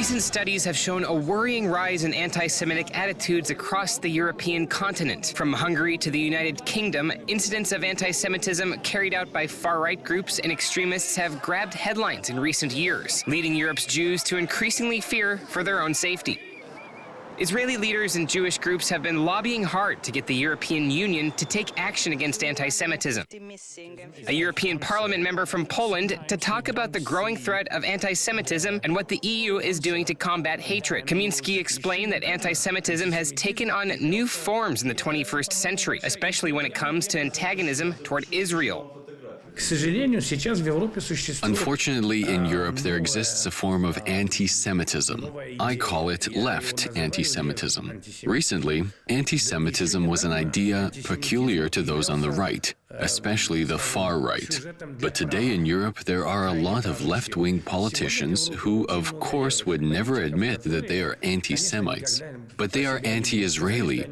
Recent studies have shown a worrying rise in anti-Semitic attitudes across the European continent. From Hungary to the United Kingdom, incidents of anti-Semitism carried out by far-right groups and extremists have grabbed headlines in recent years, leading Europe's Jews to increasingly fear for their own safety. Israeli leaders and Jewish groups have been lobbying hard to get the European Union to take action against anti-Semitism. A European Parliament member from Poland to talk about the growing threat of anti-Semitism and what the EU is doing to combat hatred. Kaminski explained that anti-Semitism has taken on new forms in the 21st century, especially when it comes to antagonism toward Israel. Unfortunately, in Europe, there exists a form of anti-Semitism. I call it left anti-Semitism. Recently, anti-Semitism was an idea peculiar to those on the right, especially the far right. But today in Europe, there are a lot of left-wing politicians who, of course, would never admit that they are anti-Semites. But they are anti-Israeli,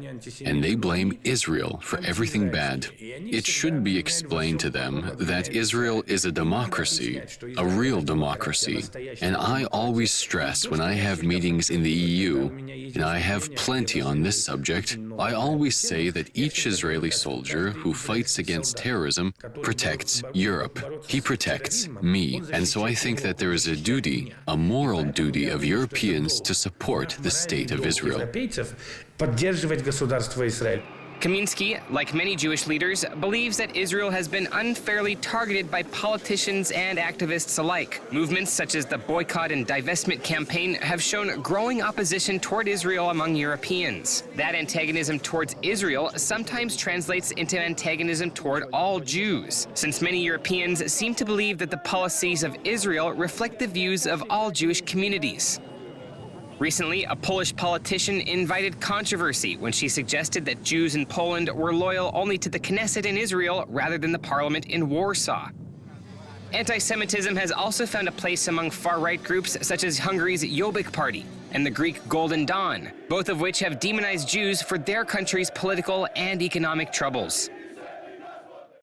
and they blame Israel for everything bad. It should be explained to them that Israel is a democracy, a real democracy. And I always stress when I have meetings in the EU, and I have plenty on this subject, I always say that each Israeli soldier who fights against terrorism protects Europe. He protects me. And so I think that there is a duty, a moral duty of Europeans to support the state of Israel. Kaminski, like many Jewish leaders, believes that Israel has been unfairly targeted by politicians and activists alike. Movements such as the boycott and divestment campaign have shown growing opposition toward Israel among Europeans. That antagonism towards Israel sometimes translates into antagonism toward all Jews, since many Europeans seem to believe that the policies of Israel reflect the views of all Jewish communities. Recently, a Polish politician invited controversy when she suggested that Jews in Poland were loyal only to the Knesset in Israel rather than the parliament in Warsaw. Anti-Semitism has also found a place among far-right groups such as Hungary's Jobbik Party and the Greek Golden Dawn, both of which have demonized Jews for their country's political and economic troubles.